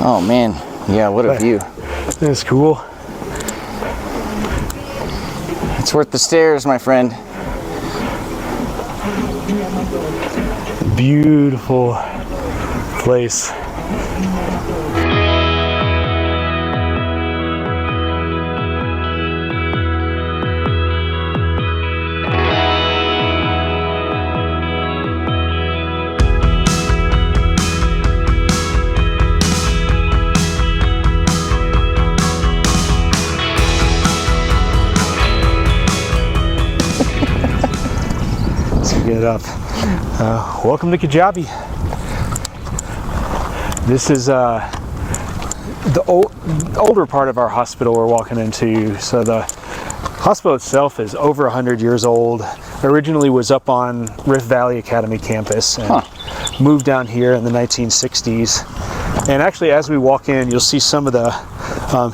Oh man, yeah, what a view. That's cool. It's worth the stairs, my friend. Beautiful place. Get it up. Welcome to Kijabe. This is the older part of our hospital we're walking into. So the hospital itself is over 100 years old. Originally was up on Rift Valley Academy campus and moved down here in the 1960s. And actually, as we walk in, you'll see some of the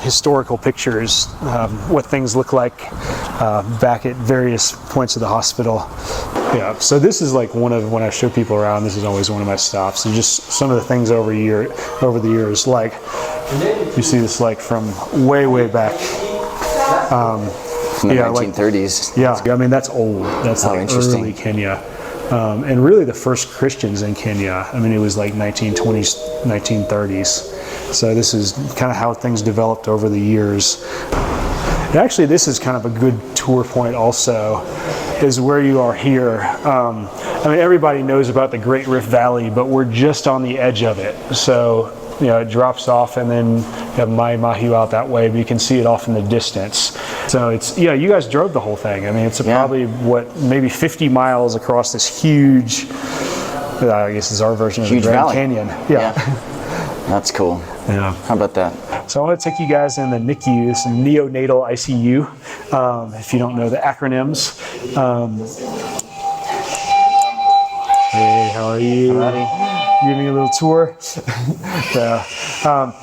historical pictures, what things look like back at various points of the hospital. Yeah, so this is like one of, when I show people around, this is always one of my stops. And just some of the things over the years, like you see this like from way back. From the 1930s. Like, yeah, I mean, that's old. That's like early Kenya. And really the first Christians in Kenya. I mean, it was like 1920s, 1930s. So this is kind of how things developed over the years. And actually, this is kind of a good tour point also, is where you are here. I mean, everybody knows about the Great Rift Valley, but we're just on the edge of it. So, you know, it drops off and then you have Mai Mahiu out that way, but you can see it off in the distance. So it's, yeah, you guys drove the whole thing. I mean, it's probably, what, maybe 50 miles across this huge, I guess it's our version of the Grand Canyon. Yeah. That's cool. Yeah. How about that? So I want to take you guys in the NICU, this Neonatal ICU, if you don't know the acronyms. Hey, how are you? Howdy. Give me a little tour. So,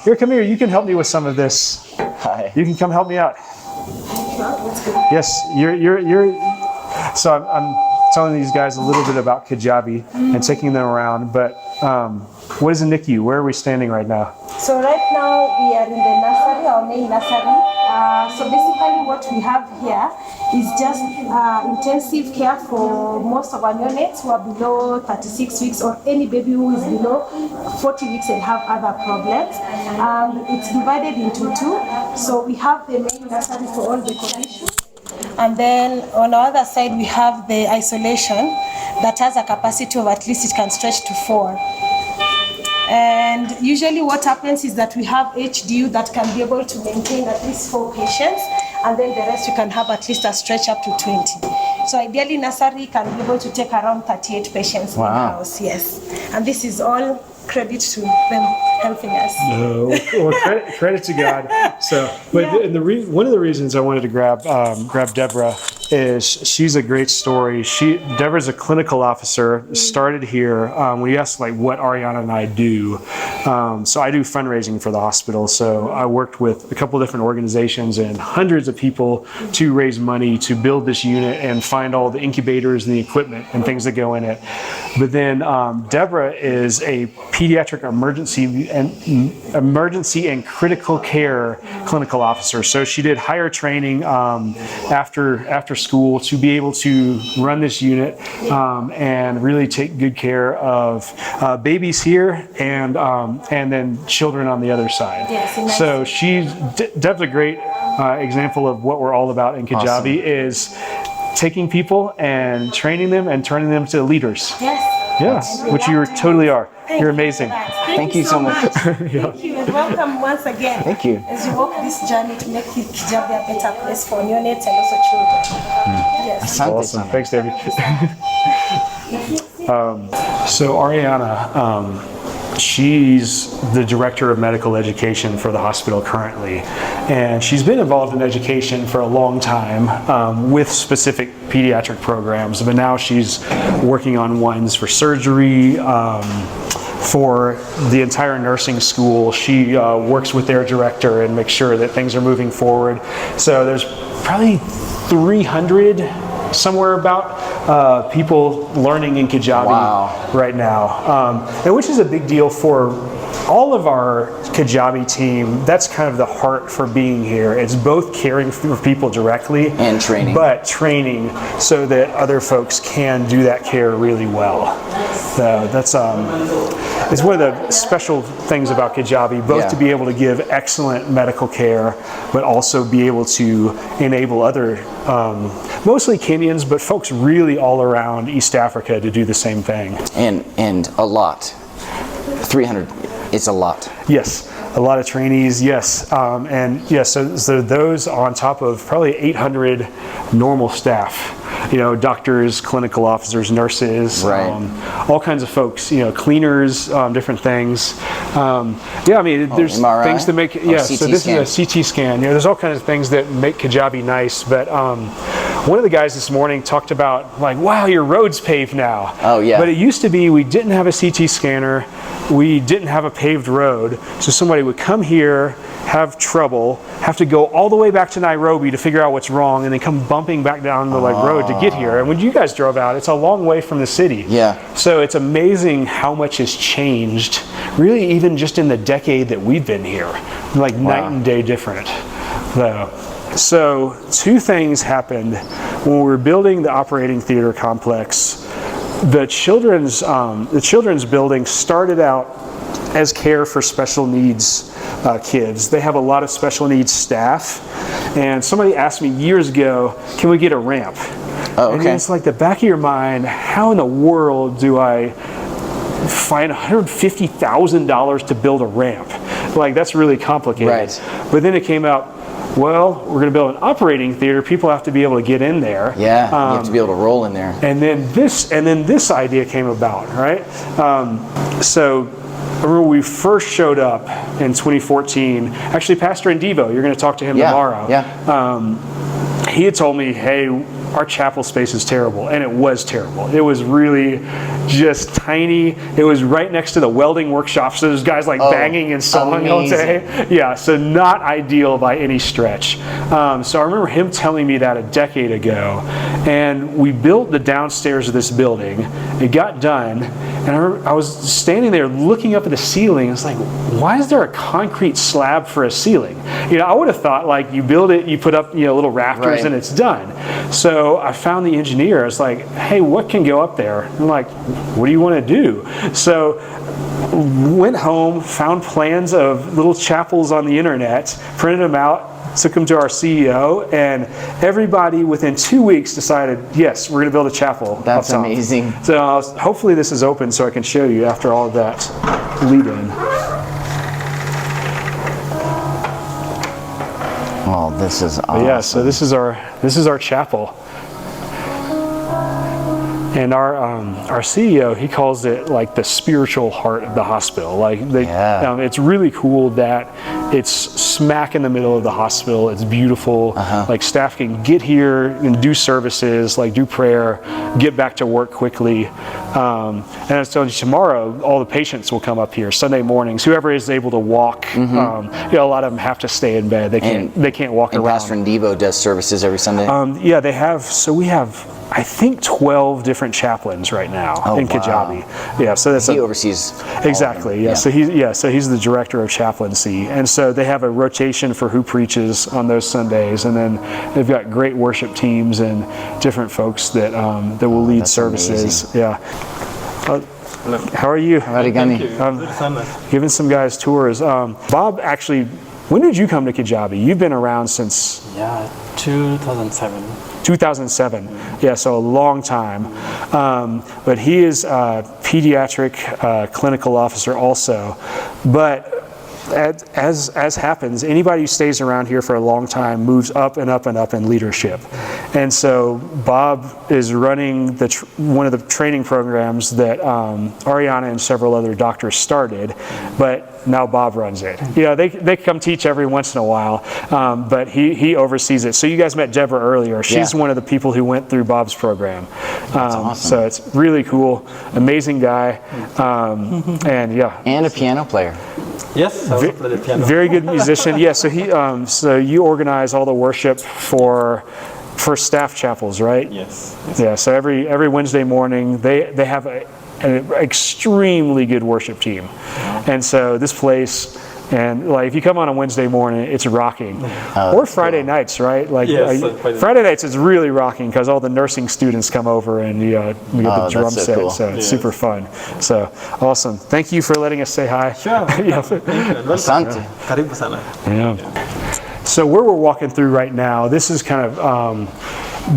here, come here. You can help me with some of this. Hi. You can come help me out. Yes, you're. So I'm telling these guys a little bit about Kijabe and taking them around. But what is a NICU? Where are we standing right now? So right now we are in the nursery, our main nursery. So basically what we have here is just intensive care for most of our neonates who are below 36 weeks or any baby who is below 40 weeks and have other problems. It's divided into two. So we have the main nursery for all the conditions. And then on the other side we have the isolation that has a capacity of at least it can stretch to 4. And usually what happens is that we have HDU that can be able to maintain at least 4 patients, and then the rest you can have at least a stretch up to 20. So ideally nursery can be able to take around 38 patients in the house, yes. And this is all credit to them helping us. Well, credit to God. So, but one of the reasons I wanted to grab Deborah is she's a great story. Deborah's a clinical officer, started here. When you ask like what Ariana and I do, so I do fundraising for the hospital. So I worked with a couple of different organizations and hundreds of people to raise money to build this unit and find all the incubators and the equipment and things that go in it. But then Deborah is a pediatric emergency and critical care clinical officer. So she did higher training after school to be able to run this unit and really take good care of babies here and then children on the other side. Yes, so Deb's a great example of what we're all about in Kijabe is taking people and training them and turning them to leaders. Yes, which you totally are. You're amazing. Thank you so much. Thank you and welcome once again. Thank you. As you walk this journey to make Kijabe a better place for neonates and also children. Yes. Awesome. Thanks, David. So Ariana, she's the director of medical education for the hospital currently, and she's been involved in education for a long time with specific pediatric programs, but now she's working on ones for surgery, for the entire nursing school. She works with their director and makes sure that things are moving forward. So there's probably 300 somewhere about people learning in Kijabe right now, and which is a big deal for all of our Kijabe team, that's kind of the heart for being here. It's both caring for people directly and training, but training so that other folks can do that care really well. So that's it's one of the special things about Kijabe, both to be able to give excellent medical care, but also be able to enable other, mostly Kenyans, but folks really all around East Africa to do the same thing. And a lot. 300 is a lot. Yes, a lot of trainees, yes. And yes, so those on top of probably 800 normal staff. You know, doctors, clinical officers, nurses, all kinds of folks, you know, cleaners, different things. Yeah, I mean, there's MRI? things to make, so this is a CT scan. You know, there's all kinds of things that make Kijabe nice, but one of the guys this morning talked about, like, wow, your road's paved now. Oh, yeah. But it used to be we didn't have a CT scanner, we didn't have a paved road, so somebody would come here, have trouble, have to go all the way back to Nairobi to figure out what's wrong, and then come bumping back down the road to get here. And when you guys drove out, it's a long way from the city. Yeah. So it's amazing how much has changed, really even just in the decade that we've been here. Like night and day different. So two things happened when we were building the operating theater complex. The children's building started out as care for special needs kids. They have a lot of special needs staff, and somebody asked me years ago, can we get a ramp? Oh, okay. And it's like the back of your mind, how in the world do I find $150,000 to build a ramp? Like, that's really complicated. Right. But then it came out, well, we're going to build an operating theater. People have to be able to get in there. Yeah, you have to be able to roll in there. And then this idea came about, right? So I remember we first showed up in 2014. Actually, Pastor Ndivo, you're going to talk to him tomorrow. Yeah. He had told me, hey, our chapel space is terrible, and it was terrible. It was really just tiny. It was right next to the welding workshop, so there's guys like banging and sawing all day. Yeah, so not ideal by any stretch. So I remember him telling me that a decade ago, and we built the downstairs of this building. It got done, and I remember I was standing there looking up at the ceiling. It's like, why is there a concrete slab for a ceiling? You know, I would have thought, like, you build it, you put up, you know, little rafters, and it's done. So I found the engineer. I was like, hey, what can go up there? I'm like, what do you want to do? So went home, found plans of little chapels on the internet, printed them out, took them to our CEO, and everybody within 2 weeks decided, yes, we're going to build a chapel. That's amazing. So hopefully this is open so I can show you after all of that lead-in. Oh, this is awesome. But yeah, so this is our chapel. And our CEO, he calls it like the spiritual heart of the hospital. Like it's really cool that it's smack in the middle of the hospital. It's beautiful. Like staff can get here and do services, like do prayer, get back to work quickly. And I was telling you, tomorrow all the patients will come up here Sunday mornings. Whoever is able to walk, you know, a lot of them have to stay in bed. They can't walk around. Pastor Ndivo does services every Sunday. Yeah, they have. So we have, I think, 12 different chaplains right now in Kijabe. Yeah, so that's he oversees exactly. Yeah, so he's the director of chaplaincy, and so they have a rotation for who preaches on those Sundays, and then they've got great worship teams and different folks that that will lead services. Amazing. Yeah. How are you? Giving some guys tours. Bob, actually, when did you come to Kijabe? You've been around since 2007. 2007, yeah, so a long time. But he is a pediatric clinical officer also. But as happens, anybody who stays around here for a long time moves up and up and up in leadership. And so Bob is running one of the training programs that Ariana and several other doctors started, but now Bob runs it. You know, they come teach every once in a while, but he oversees it. So you guys met Deborah earlier. She's one of the people who went through Bob's program. That's awesome. So it's really cool, amazing guy, and and a piano player. Yes, I also play the piano. Very good musician. Yeah, so so you organize all the worship for staff chapels, right? Yes. Yeah, so every Wednesday morning they have an extremely good worship team. And so this place, and like if you come on a Wednesday morning, it's rocking. Or Friday nights, right? Like Friday nights is really rocking because all the nursing students come over and we get the drum set. Cool. So it's super fun. So awesome. Thank you for letting us say hi. Sure. Asante. Karibu sana. Yeah. So where we're walking through right now, this is kind of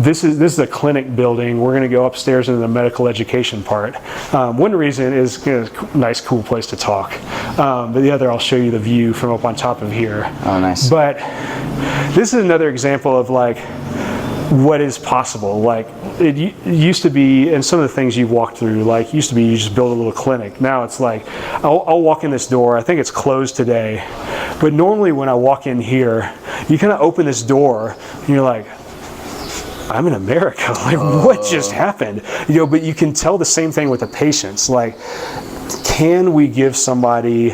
this is a clinic building. We're going to go upstairs into the medical education part. One reason is a nice, cool place to talk. But the other, I'll show you the view from up on top of here. Oh, nice. But this is another example of like what is possible. Like it used to be, and some of the things you've walked through, like used to be you just build a little clinic. Now it's like, I'll walk in this door. I think it's closed today. But normally when I walk in here, you kind of open this door and you're like, I'm in America. Like, what just happened? But you can tell the same thing with the patients. Like, can we give somebody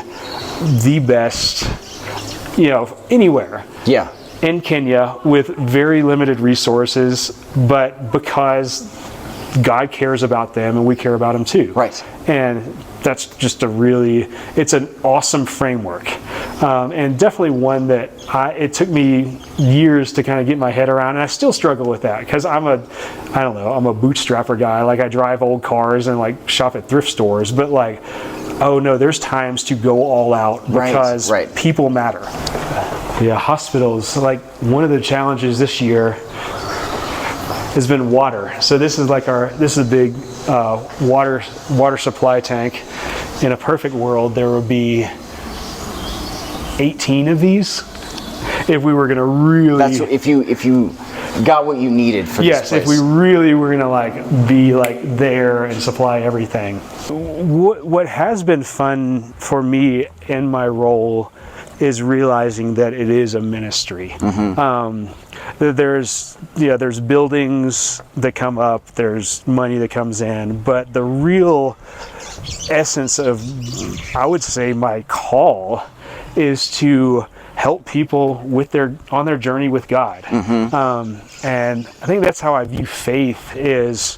the best, anywhere? Yeah. In Kenya with very limited resources, but because God cares about them and we care about them too. Right. And that's just it's an awesome framework. And definitely one that it took me years to kind of get my head around, and I still struggle with that because I'm a bootstrapper guy. Like I drive old cars and like shop at thrift stores, but like, oh no, there's times to go all out because people matter. Yeah, hospitals, like one of the challenges this year has been water. So this is a big water supply tank. In a perfect world, there would be 18 of these if we were going to really. That's if you got what you needed for this place. Yes, if we really were going to like be like there and supply everything. What has been fun for me in my role is realizing that it is a ministry. There's buildings that come up, there's money that comes in, but the real essence of, I would say, my call is to help people on their journey with God. And I think that's how I view faith is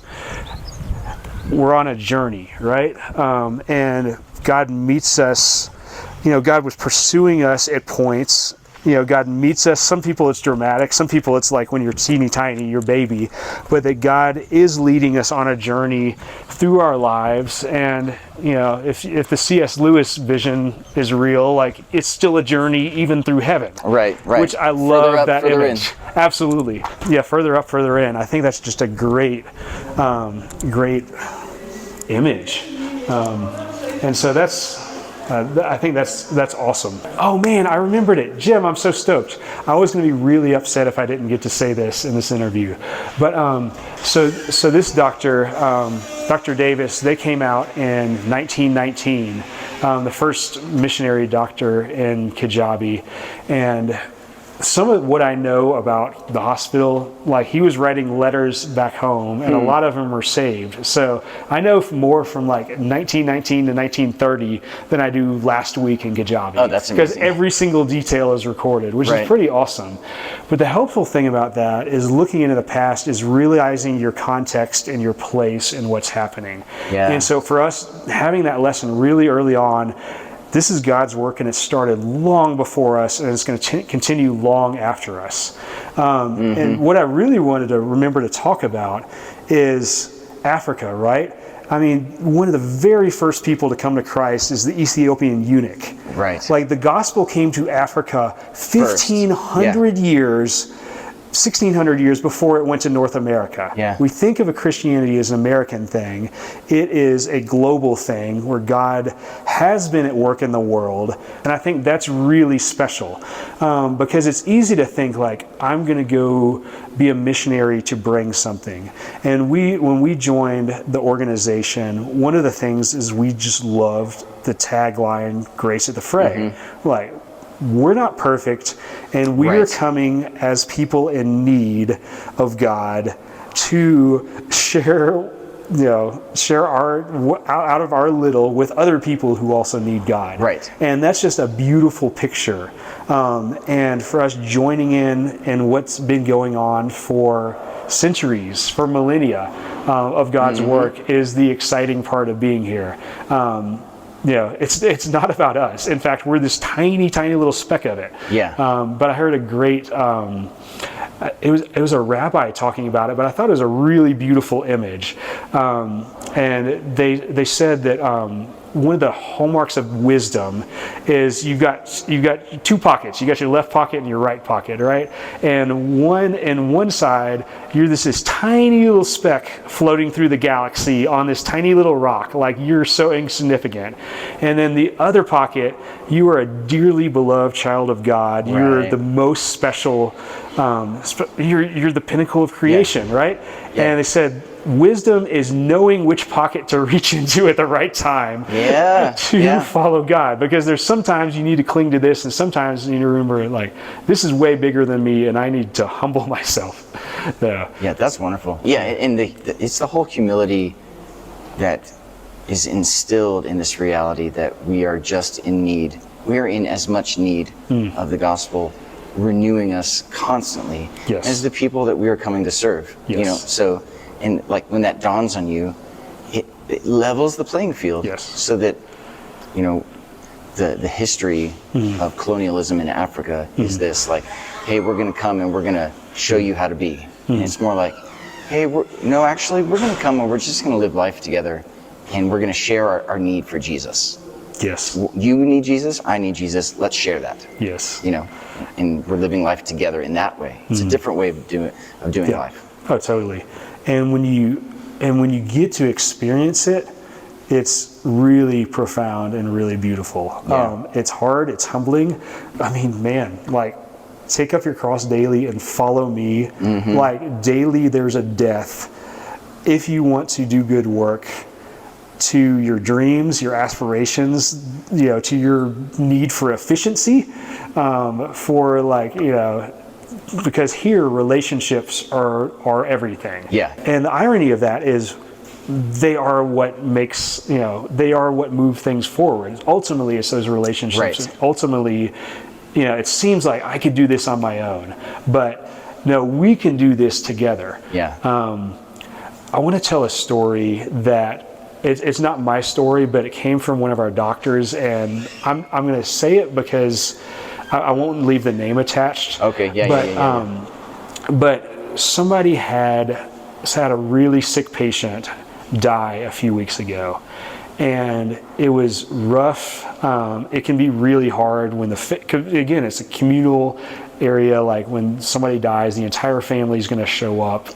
we're on a journey, right? And God meets us. God was pursuing us at points. God meets us. Some people it's dramatic. Some people it's like when you're teeny tiny, your baby. But that God is leading us on a journey through our lives. And, if the C.S. Lewis vision is real, like it's still a journey even through heaven. Right. Which I love that image. Absolutely. Yeah, further up, further in. I think that's just a great image. And so I think that's awesome. Oh man, I remembered it. Jim, I'm so stoked. I was going to be really upset if I didn't get to say this in this interview. But so this doctor, Dr. Davis, they came out in 1919, the first missionary doctor in Kijabe. And some of what I know about the hospital, like he was writing letters back home and a lot of them were saved. So I know more from like 1919 to 1930 than I do last week in Kijabe. Oh, that's amazing. Because every single detail is recorded, which is pretty awesome. But the helpful thing about that is looking into the past is realizing your context and your place in what's happening. Yeah. And so for us, having that lesson really early on, this is God's work, and it started long before us, and it's going to continue long after us. And what I really wanted to remember to talk about is Africa, right? I mean, one of the very first people to come to Christ is the Ethiopian eunuch. Right. Like the gospel came to Africa 1,500 years 1,600 years before it went to North America. Yeah. We think of a Christianity as an American thing. It is a global thing where God has been at work in the world. And I think that's really special because it's easy to think like, I'm going to go be a missionary to bring something. And when we joined the organization, one of the things is we just loved the tagline, Grace at the Fray. Like, we're not perfect, and we are coming as people in need of God to share our out of our little with other people who also need God. Right. And that's just a beautiful picture. And for us joining in what's been going on for centuries, for millennia, of God's work is the exciting part of being here. It's not about us. In fact, we're this tiny, tiny little speck of it. Yeah. But I heard a great, it was a rabbi talking about it, but I thought it was a really beautiful image. And they said that one of the hallmarks of wisdom is you've got two pockets. You got your left pocket and your right pocket, right? And in one side, you're this tiny little speck floating through the galaxy on this tiny little rock, like you're so insignificant. And then the other pocket, you are a dearly beloved child of God. Right. You're the most special. You're the pinnacle of creation, right? Yeah. And they said wisdom is knowing which pocket to reach into at the right time to follow God. Because there's sometimes you need to cling to this, and sometimes you need to remember, like, this is way bigger than me, and I need to humble myself. Yeah, that's wonderful. Yeah, and it's the whole humility that is instilled in this reality that we are just in need. We are in as much need of the gospel renewing us constantly as the people that we are coming to serve. So, and like when that dawns on you, it levels the playing field so that the history of colonialism in Africa is this, like, hey, we're going to come and we're going to show you how to be. And it's more like, hey, we're going to come and we're just going to live life together, and we're going to share our need for Jesus. Yes. You need Jesus, I need Jesus, let's share that. Yes. And we're living life together in that way. It's a different way of doing life. Oh, totally. And when you get to experience it, it's really profound and really beautiful. Yeah. It's hard, it's humbling. I mean, man, like, take up your cross daily and follow me. Like, daily there's a death if you want to do good work, to your dreams, your aspirations, to your need for efficiency, because here relationships are everything. Yeah. And the irony of that is they are what move things forward. Ultimately, it's those relationships. Right. Ultimately, it seems like I could do this on my own, but no, we can do this together. Yeah. I want to tell a story that it's not my story, but it came from one of our doctors, and I'm going to say it because I won't leave the name attached. Okay. Yeah. But somebody had a really sick patient die a few weeks ago, and it was rough. It can be really hard when again, it's a communal area. Like, when somebody dies, the entire family is going to show up,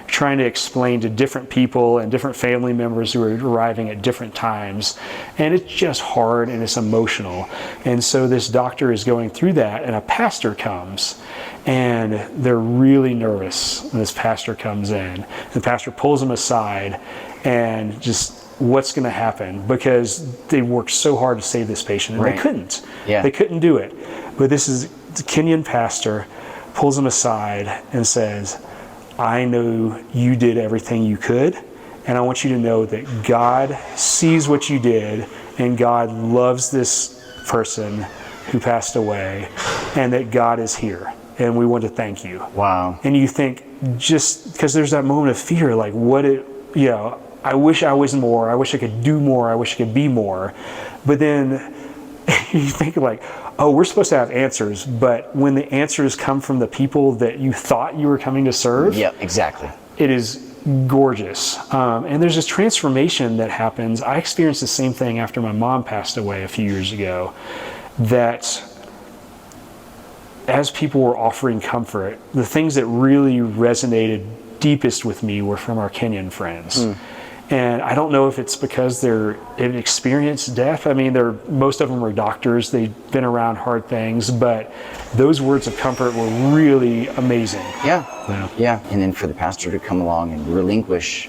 trying to explain to different people and different family members who are arriving at different times, and it's just hard and it's emotional. And so this doctor is going through that, and a pastor comes, and they're really nervous. And this pastor comes in, the pastor pulls them aside, and just, what's going to happen, because they worked so hard to save this patient, and they couldn't. Yeah. They couldn't do it. But this is the Kenyan pastor, pulls him aside and says, I know you did everything you could, and I want you to know that God sees what you did, and God loves this person who passed away, and that God is here, and we want to thank you. Wow. And you think, just because there's that moment of fear, like, I wish I was more, I wish I could do more, I wish I could be more. But then you think, like, oh, we're supposed to have answers, but when the answers come from the people that you thought you were coming to serve, exactly, it is gorgeous. And there's this transformation that happens. I experienced the same thing after my mom passed away a few years ago, that as people were offering comfort, the things that really resonated deepest with me were from our Kenyan friends. And I don't know if it's because they've experienced death. I mean, most of them are doctors. They've been around hard things, but those words of comfort were really amazing. Yeah. And then for the pastor to come along and relinquish,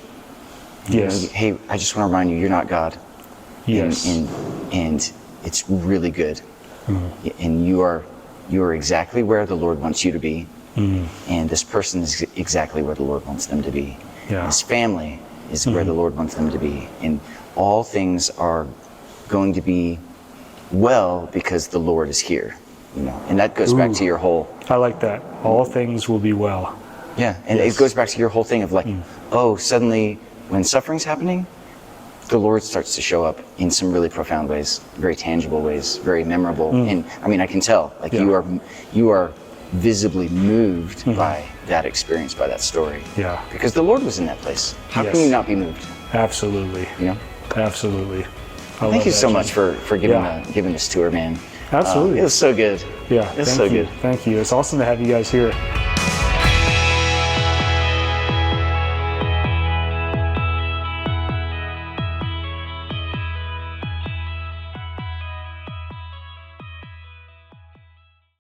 hey, I just want to remind you, you're not God. Yes. And it's really good. And you are exactly where the Lord wants you to be. And this person is exactly where the Lord wants them to be. Yeah. His family is where the Lord wants them to be. And all things are going to be well because the Lord is here. And that goes back to your whole... I like that. All things will be well. Yeah, and it goes back to your whole thing of, like, oh, suddenly when suffering's happening, the Lord starts to show up in some really profound ways, very tangible ways, very memorable. And I mean, I can tell, like you are visibly moved by that experience, by that story. Yeah. Because the Lord was in that place. How can you not be moved? Absolutely. You know? Absolutely. Thank you so much for giving this tour, man. Absolutely. It was so good. Yeah. It's so good. Thank you. It's awesome to have you guys here.